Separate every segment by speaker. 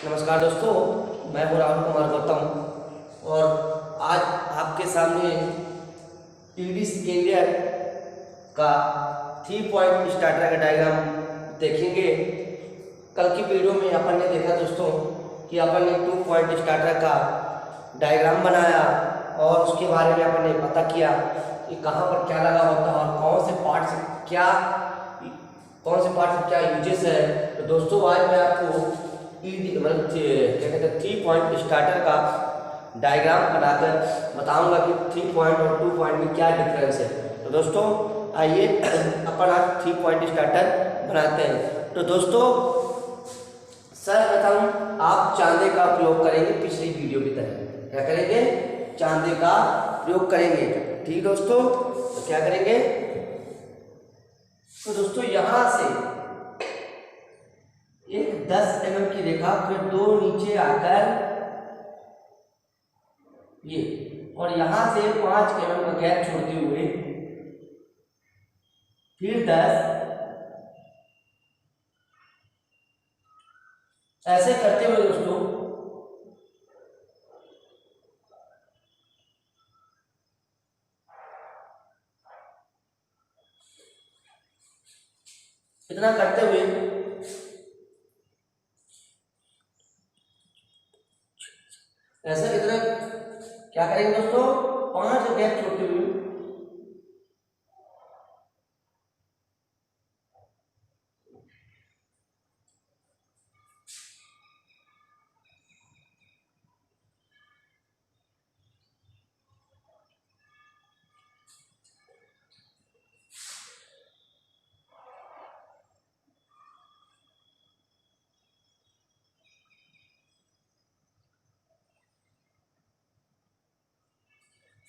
Speaker 1: नमस्कार दोस्तों, मैं हूं राहुल कुमार गौतम और आज आपके सामने ईडी स्केलियर का 3 पॉइंट स्टार्टर का डायग्राम देखेंगे। कल की वीडियो में अपन ने देखा दोस्तों कि अपन ने 2 पॉइंट स्टार्टर का डायग्राम बनाया और उसके बारे में अपन ने पता किया कि कहाँ पर क्या लगा होता है और कौन से पार्ट से क्या यूजेस है। तो दोस्तों आज मैं आपको मतलब क्या कहते हैं 3 पॉइंट स्टार्टर का डायग्राम बनाकर बताऊंगा कि 3 पॉइंट और 2 पॉइंट में क्या डिफरेंस है। तो दोस्तों आइए अपन आज 3 पॉइंट स्टार्टर बनाते हैं। तो दोस्तों सर्वप्रथम आप चांदे का प्रयोग करेंगे, पिछली वीडियो की तरह क्या करेंगे, चांदे का प्रयोग करेंगे। ठीक दोस्तों, तो क्या करेंगे, तो दोस्तों यहां से एक 10 mm की रेखा, फिर 2 नीचे आकर ये, और यहां से 5 mm का गैप छोड़ते हुए फिर 10, ऐसे करते हुए दोस्तों इतना करते हुए ऐसा इतना क्या करेंगे दोस्तों, 5 गैप छोड़ते हुए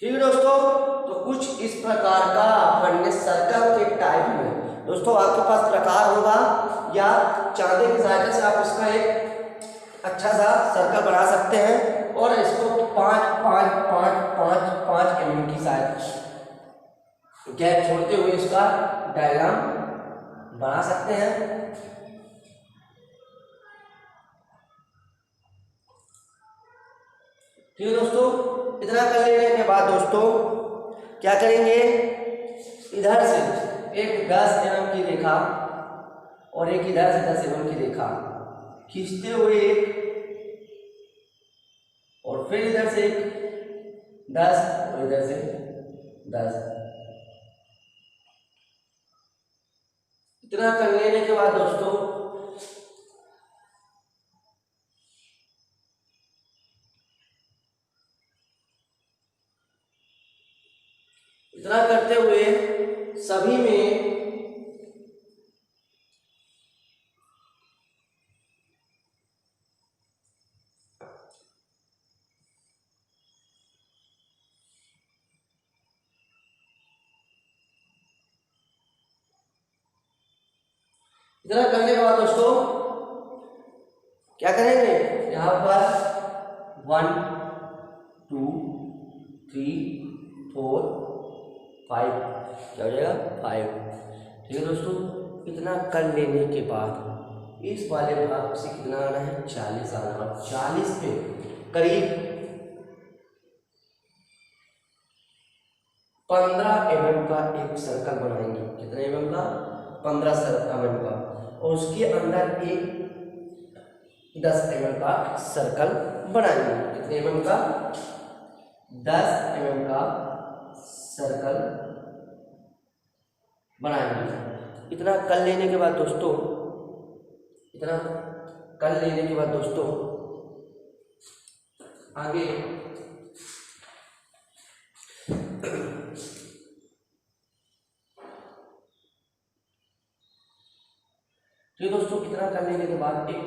Speaker 1: ठीक है दोस्तों। तो कुछ इस प्रकार का अपन ने सर्कल के टाइप में, दोस्तों आपके पास प्रकार होगा या चांदे की सहायता से आप इसका एक अच्छा सा सर्कल बना सकते हैं और इसको 5 mm की सहायता गैप छोड़ते हुए इसका डायग्राम बना सकते हैं। ठीक है दोस्तों, इतना कर लेने के बाद दोस्तों क्या करेंगे, इधर से एक 10 mm की रेखा और एक इधर से 10 mm की रेखा खींचते हुए एक, और फिर इधर से एक 10 और इधर से 10, इतना कर लेने के बाद दोस्तों इतना करते हुए सभी में इतना करने के बाद दोस्तों क्या करेंगे, यहां पर 1 2 3 4 5 क्या हो जाएगा 5। ठीक है दोस्तों, इतना कर लेने के बाद इस वाले भाग से कितना आना है, 40 आना है। 40 पे करीब 15 mm का एक सर्कल बनाएंगे। कितने mm का, 15 mm का, और उसके अंदर एक 10 mm का सर्कल बनाएंगे। कितने mm का, 10 mm का सर्कल बनाएंगे। इतना कर लेने के बाद दोस्तों आगे तो दोस्तों कितना कर लेने के बाद एक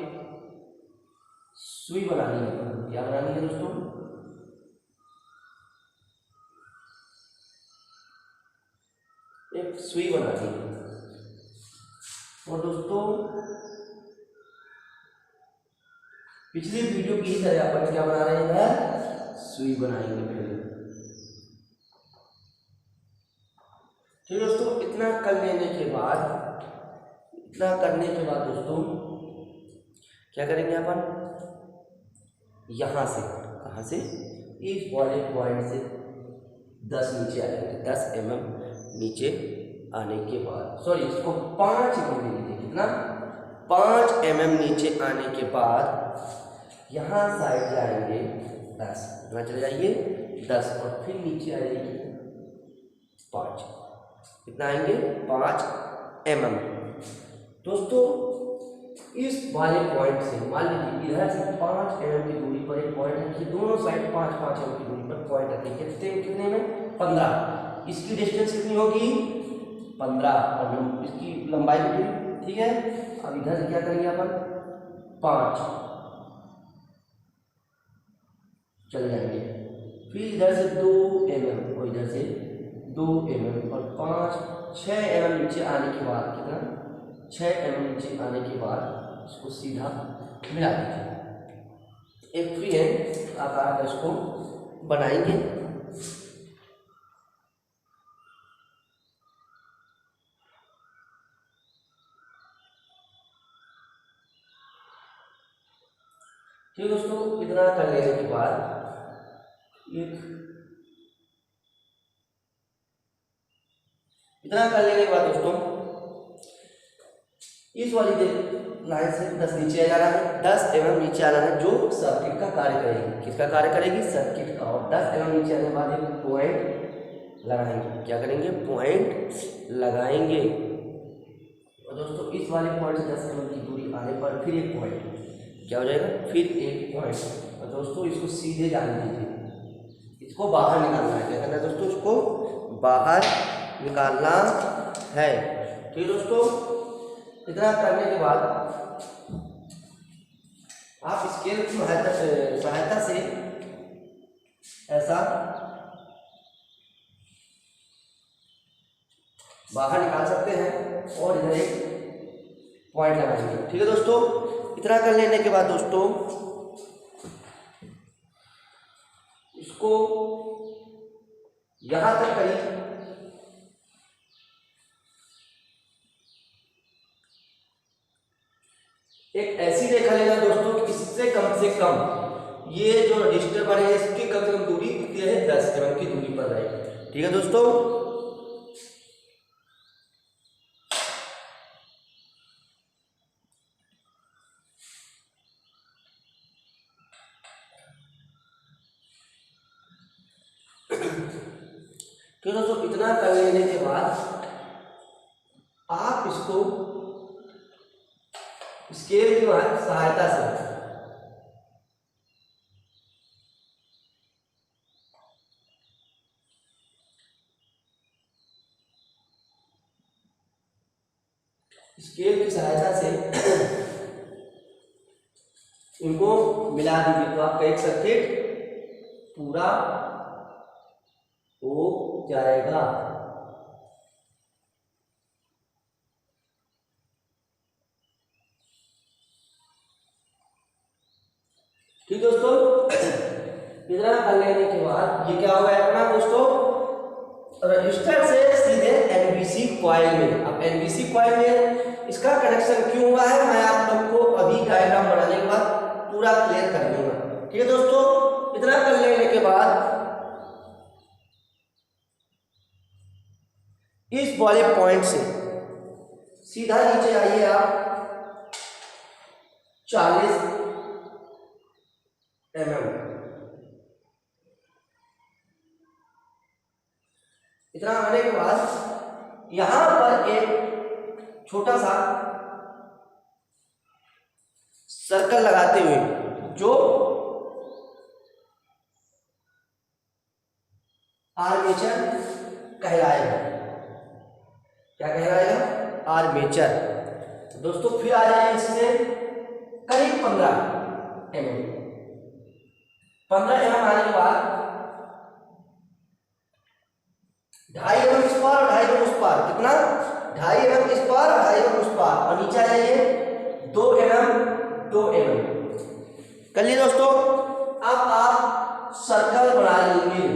Speaker 1: सुई बनानी है। क्या बनानी है दोस्तों, एक सुई बनानी है। और दोस्तों पिछली वीडियो की ही तरह अपन क्या बना रहे हैं, सुई बनाएंगे पहले। ठीक दोस्तों, इतना करने के बाद दोस्तों क्या करेंगे अपन, यहाँ से, कहाँ से, इस वाले पॉइंट से 10 नीचे आ जाएंगे, 10 mm नीचे आने के बाद, सॉरी इसको 5 mm ले लीजिए, कितना, 5 mm नीचे आने के बाद यहाँ साइड जाएंगे 10, यहाँ चले जाइए 10 और फिर नीचे आ जाएगी 5, कितना आएंगे 5 mm। दोस्तों इस वाले पॉइंट से मान लीजिए इधर से 5 mm की दूरी पर एक पॉइंट रखिए, दोनों साइड 5-5 mm की दूरी पर पॉइंट रखिए, कितने में 15, इसकी डिस्टेंस कितनी होगी 15 और इसकी लंबाई कितनी, ठीक है। अब इधर से क्या करेंगे अपन 5 चले जाएंगे, फिर इधर से 2 mm और इधर से 2 mm और 6 mm नीचे आने के बाद, कितना 6 mm नीचे आने के बाद इसको सीधा मिला दीजिए, एक फ्री हैंड आकार का इसको बनाएंगे। ठीक दोस्तों, इतना कर लेने के बाद दोस्तों इस वाली लाइन से 10 नीचे आ जाना है, 10 mm नीचे आना है, जो सर्किट का कार्य करेगी, किसका कार्य करेगी, सर्किट का। और 10 mm नीचे आने के बाद एक पॉइंट लगाएंगे, क्या करेंगे, पॉइंट लगाएंगे। और दोस्तों इस वाले पॉइंट से 10 mm की दूरी आने पर फिर एक पॉइंट, क्या हो जाएगा, फिर एक पॉइंट। और दोस्तों इसको सीधे जाने दीजिए, इसको बाहर निकालना है, क्या करना है दोस्तों, इसको बाहर निकालना है। ठीक दोस्तों, इतना करने के बाद आप स्केल की सहायता से ऐसा बाहर निकाल सकते हैं और इधर एक पॉइंट लगाएंगे। ठीक है दोस्तों, इतना कर लेने के बाद दोस्तों इसको यहां तक करीब एक ऐसी रेखा लेना दोस्तों कि इससे कम से कम ये जो रजिस्टर बने इसकी कम से कम दूरी कितनी है, 10 mm की दूरी पर रहे। ठीक है दोस्तों, तो दोस्तों इतना कर लेने के बाद आप इसको स्केल की सहायता से इनको मिला दीजिए, तो आपका एक सर्किट पूरा हो जाएगा। ठीक दोस्तों, इतना कर लेने के बाद ये क्या होगा अपना दोस्तों, रजिस्टर से सीधे एनबीसी कॉइल में। अब एनबीसी कॉइल में इसका कनेक्शन क्यों हुआ है मैं आप लोग को अभी डायग्राम बनाने के बाद पूरा क्लियर कर दूंगा। ठीक है दोस्तों, इतना कर लेने के बाद इस वाले पॉइंट से सीधा नीचे आइए आप 40 mm, इतना आने के बाद यहां पर एक छोटा सा सर्कल लगाते हुए जो आर्मेचर कहलाएगा, क्या कहलाएगा, आर्मेचर। दोस्तों फिर आ जाए इससे करीब 15 mm, 15 mm आने के बाद 2.5 mm इस पार, 2.5 mm उस पार, कितना 2.5 mm इस पार, 2.5 mm उस पार, और नीचे आ जाइए 2 mm 2 mm कर लिए दोस्तों। अब आप सर्कल बना लेंगे।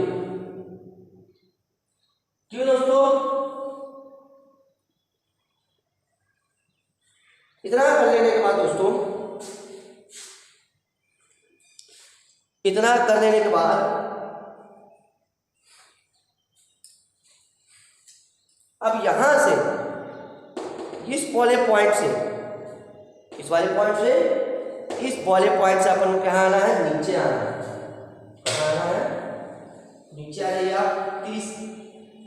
Speaker 1: ठीक दोस्तों, इतना कर लेने के बाद दोस्तों इतना कर लेने के बाद अब यहां से इस वाले पॉइंट से, इस वाले पॉइंट से, इस वाले पॉइंट से अपन को क्या आना है, नीचे आना है। कहाँ आना है, नीचे आ जाइए आप 30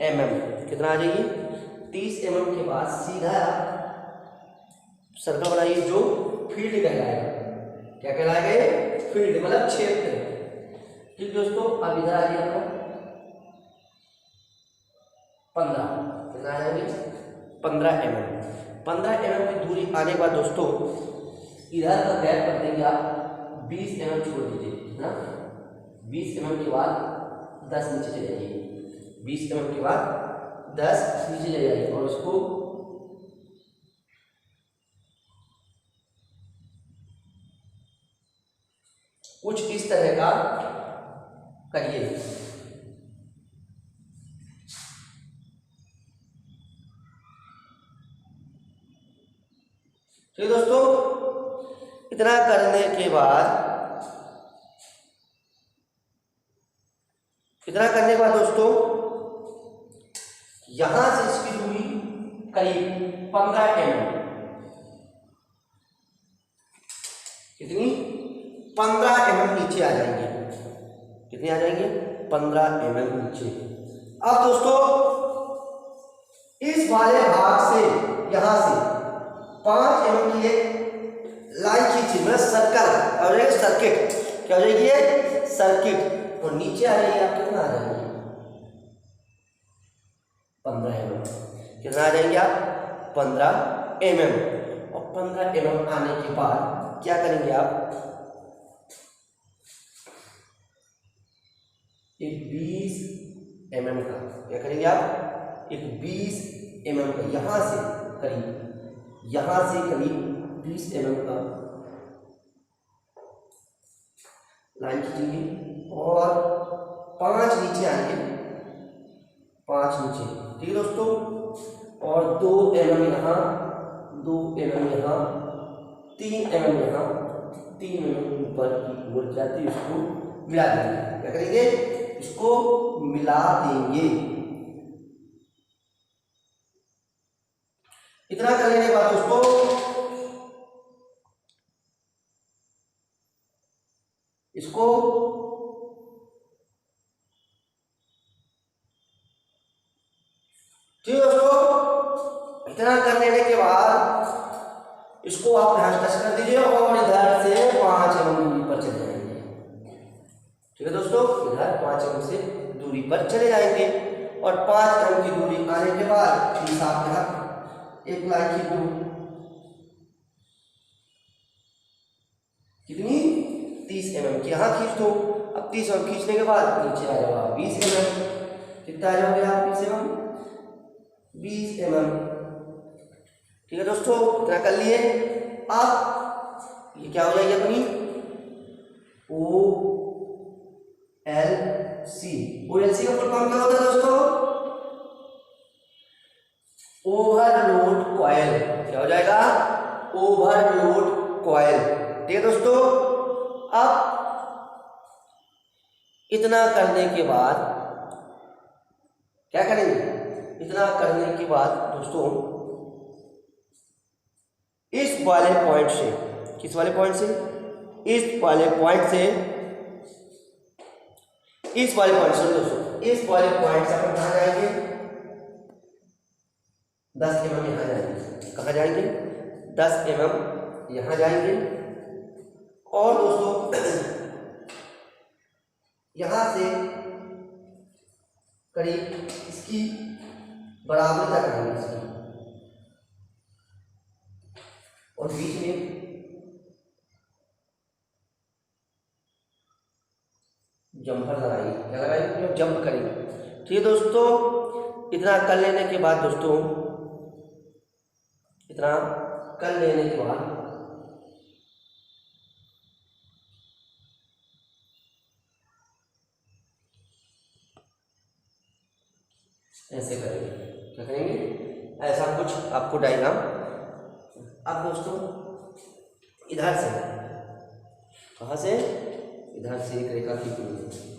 Speaker 1: mm। कितना आ जाइए, 30 mm के बाद सीधा सर्कल बनाइए जो फील्ड कहलाएगा। क्या कहलाएगा, फील्ड मतलब क्षेत्र। ठीक दोस्तों, अब इधर आ जाइए आपको 15, कितना आ जाएंगे 15 mm। 15 mm की दूरी आने के बाद दोस्तों इधर का गैप कर देंगे आप 20 mm छोड़ दीजिए ना। 20 mm के बाद 10 नीचे चले जाइए, 20 mm के बाद 10 नीचे चले जाइए और उसको कुछ इस तरह का करिए। ठीक दोस्तों, इतना करने के बाद दोस्तों यहां से इसकी दूरी करीब 15 mm। कितनी, 15 mm नीचे आ जाएंगे। कितने आ जाएंगे, 15 mm नीचे। अब दोस्तों इस वाले भाग से यहां से 5 mm की एक लाइन खींची, मतलब सर्कल और एक सर्किट। क्या हो जाएगी, सर्किट। और नीचे आ जाइए आप, कितना आ जाएंगे 15 mm। कितना आ जाएंगे आप, 15 mm। और 15 mm आने के बाद क्या करेंगे आप, एक 20 mm का, क्या करेंगे आप, एक 20 mm का यहां से करीब 20 mm का लाइन खींचेंगे और 5 नीचे आएंगे, 5 नीचे। ठीक है दोस्तों, और 2 mm यहाँ, 2 mm यहाँ, 3 mm यहाँ, 3 mm ऊपर की ओर जाती है, उसको मिला देंगे। क्या करेंगे, इसको मिला देंगे। इतना कर लेने के बाद दोस्तों इसको ठीक है दोस्तों, इतना कर लेने के बाद इसको आप यहां टच कर दीजिए और इधर से 5 mm दूरी पर चले जाएंगे। ठीक है दोस्तों, इधर 5 mm से दूरी पर चले जाएंगे और 5 mm की दूरी आने के बाद फिर आप यहां एक लाइन खींच दो। कितनी, 30 mm की यहां खींच दो। अब 30 mm खींचने के बाद नीचे आ जाओ 20 mm। कितना आ जाओगे आप, 20 mm। ठीक है दोस्तों, इतना कर लिए। अब ये क्या हो जाएगी अपनी OLC। OLC का फुल फॉर्म क्या होता है दोस्तों, ओवरलोड कॉइल। क्या हो जाएगा, ओवरलोड कॉइल। ठीक है दोस्तों, अब इतना करने के बाद क्या करेंगे, इतना करने के बाद दोस्तों इस वाले पॉइंट से, किस वाले पॉइंट से, इस वाले पॉइंट से, इस वाले पॉइंट से दोस्तों, इस वाले पॉइंट से अपन कहाँ जाएंगे, 10 mm यहाँ जाएंगे। कहाँ जाएंगे, 10 mm यहाँ जाएंगे। और दोस्तों यहां से करीब इसकी बराबर तक आएंगे इसकी, और बीच में जंपर लगाएंगे। क्या लगाएंगे, जंप करेंगे। ठीक है दोस्तों, इतना कर लेने के बाद दोस्तों, इतना कर लेने के बाद ऐसे करेंगे। क्या करेंगे, ऐसा कुछ आपको डायग्राम। अब दोस्तों इधर से, कहाँ से, इधर से एक रेखा खींचनी है।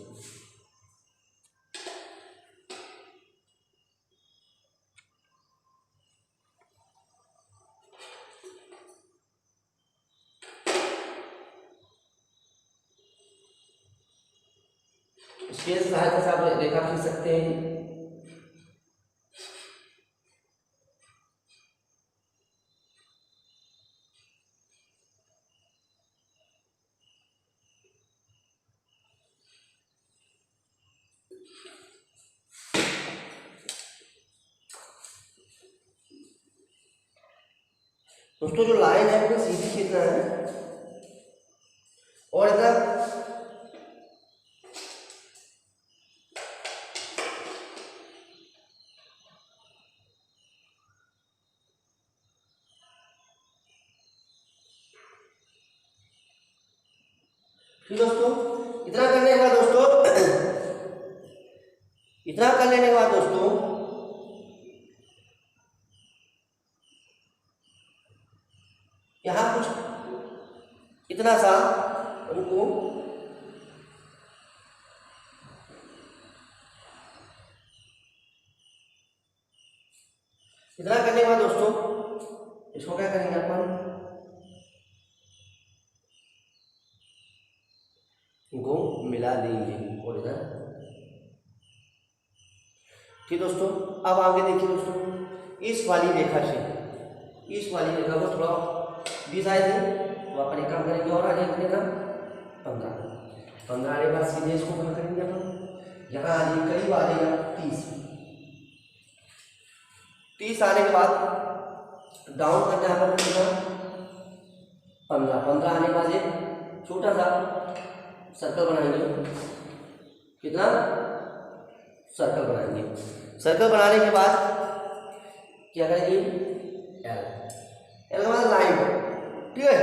Speaker 1: स्केल सहायता से आप रेखा खींच सकते हैं। दोस्तों जो लाइन है वो सीधी खींचना है और इधर ठीक दोस्तों। इतना करने के बाद दोस्तों यहाँ कुछ इतना सा उनको इतना करने के बाद दोस्तों इसको क्या करेंगे अपन को मिला देंगे और इधर। ठीक दोस्तों, अब आगे देखिए दोस्तों, इस वाली रेखा को थोड़ा 20 आए थे तो अपन एक काम करेंगे और आगे कितने का 15 आने के बाद सीधे इसको क्या करेंगे अपन यहाँ आने करीब आ जाएगा 30 आने के बाद डाउन करना है अपन कितना 15 आने के बाद एक छोटा सा सर्कल बनाएंगे। कितना सर्कल बनाएंगे। सर्कल बनाने के बाद क्या करेंगे एल का मतलब लाइन। ठीक है,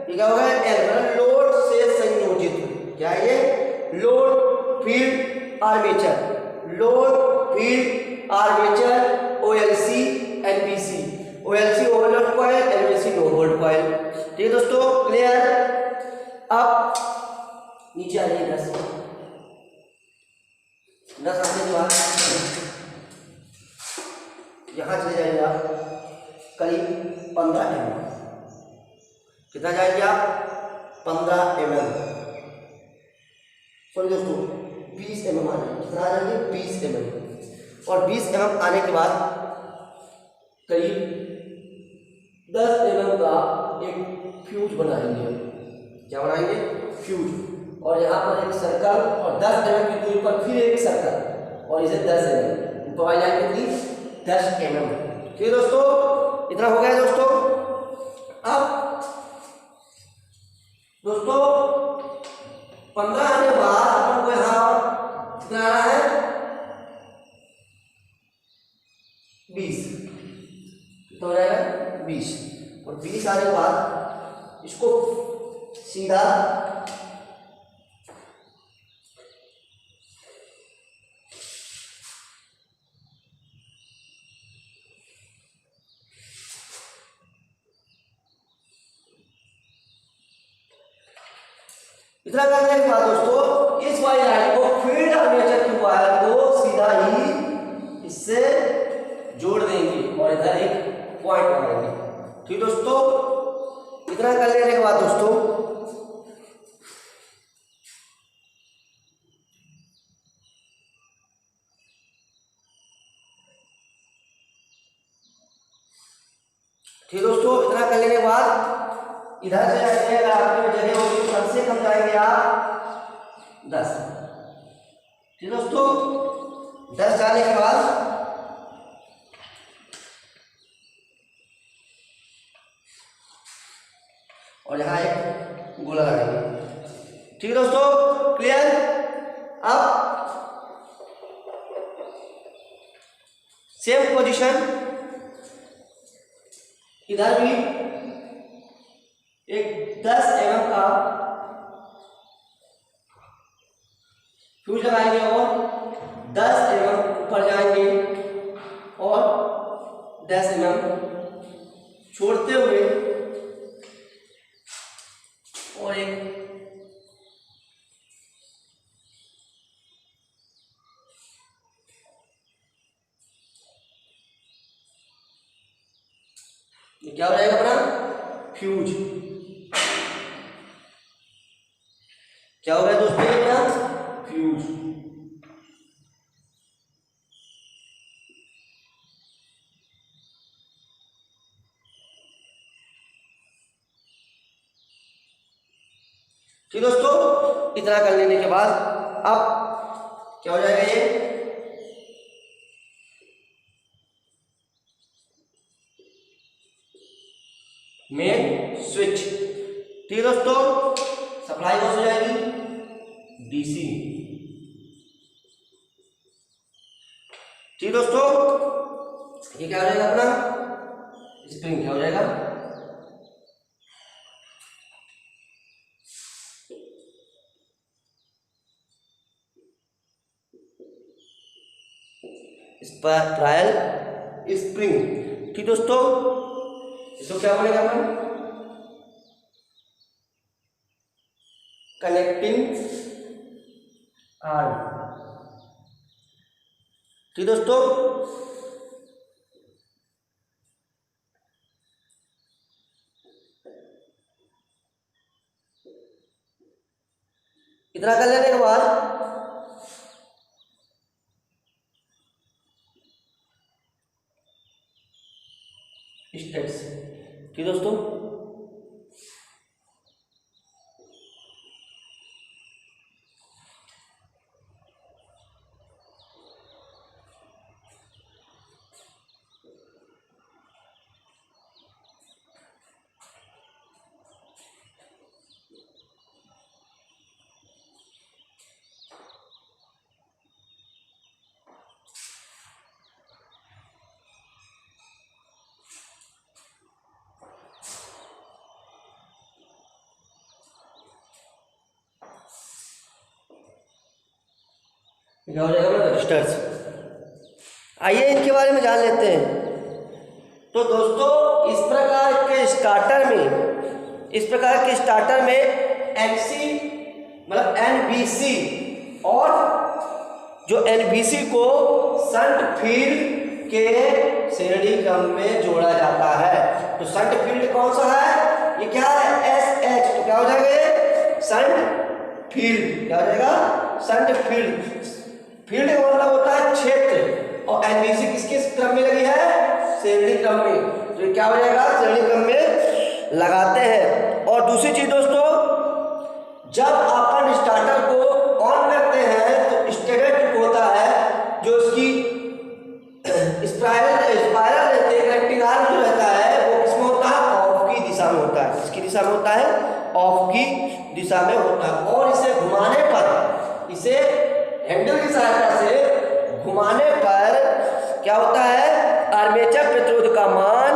Speaker 1: ये क्या होगा एल मतलब लोड से संयोजित। क्या है ये load field armature OLC NBC. OLC overload coil, NBC no load coil. ठीक है दोस्तों, क्लियर। अब नीचे आ जाइए 10 आने के बाद यहाँ चले जाएंगे आप करीब 15 mm। कितना जाएंगे आप 15 mm। सॉरी दोस्तों 20 mm आ जाएंगे। कितना आ जाएंगे 20 mm। और 20 mm आने के बाद करीब 10 mm का एक फ्यूज बनाएंगे। क्या बनाएंगे फ्यूज। और यहाँ पर एक सर्कल और 10 mm की दूरी पर फिर एक सर्कल और इसे 10 mm तो आ जाएगी कितनी 10 mm। ठीक है दोस्तों, इतना हो गया दोस्तों। अब दोस्तों 15 आने के बाद अपन को यहाँ कितना आना है 20। कितना हो जाएगा 20। और 20 आने के बाद इसको सीधा इतना करने के बाद दोस्तों इस वाली लाइन को फील्ड आर्मेचर की वायर को सीधा ही इससे जोड़ देंगे और इधर एक पॉइंट बनाएंगे। ठीक दोस्तों, इतना कर लेने के बाद दोस्तों इतना कर लेने के बाद इधर से जाएंगे। अगर आपकी जगह होगी तो कम से कम जाएंगे आप 10। ठीक दोस्तों, 10 जाने के बाद और यहाँ एक गोला लगाएंगे। ठीक है दोस्तों, क्लियर। अब सेम पोजीशन इधर भी एक 10 mm का फ्यूज लगाएंगे और 10 mm ऊपर जाएंगे और 10 mm छोड़ते हुए और एक ये क्या हो जाएगा अपना? फ्यूज। क्या हो गया दोस्तों ये अपना? फ्यूज। ठीक दोस्तों, इतना कर लेने के बाद अब क्या हो जाएगा ये? Main switch. ठीक है दोस्तों, सप्लाई कौन सी हो जाएगी? डीसी। ठीक दोस्तों, ये क्या हो जाएगा अपना? स्प्रिंग। क्या हो जाएगा? Trial spring. ठीक दोस्तों, इसको क्या बोलेगा अपन? Connecting arm. ठीक दोस्तों, इतना कर लेने के बाद स्टेट्स। ठीक दोस्तों, क्या हो जाएगा अपना? रजिस्टर्स। आइए इनके बारे में जान लेते हैं। तो दोस्तों, इस प्रकार के स्टार्टर में एनसी मतलब एनबीसी और जो एनबीसी को शंट फील्ड के श्रेणी क्रम में जोड़ा जाता है। तो शंट फील्ड कौन सा है? ये क्या है? एसएच। तो क्या हो जाएगा ये? Shunt field. क्या हो जाएगा? Shunt field. फील्ड का मतलब होता है क्षेत्र, और एनबीसी किसके क्रम में लगी है? श्रेणी क्रम में। तो क्या हो जाएगा? श्रेणी क्रम में लगाते हैं। और दूसरी चीज दोस्तों, जब अपन स्टार्टर को ऑन करते हैं तो स्टेट होता है जो इसकी स्पाइरल रहते हैं, कनेक्टिंग आर्म जो रहता है वो किसमें होता है? ऑफ की दिशा में होता है। किसकी दिशा में होता है? ऑफ की दिशा में होता है। और इसे घुमाने पर, इसे हैंडल की सहायता से घुमाने पर क्या होता है? आर्मेचर प्रतिरोध का मान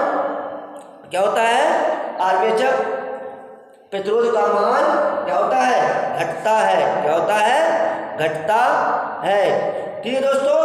Speaker 1: क्या होता है? आर्मेचर प्रतिरोध का मान क्या होता है? घटता है। क्या होता है? घटता है। ठीक है दोस्तों,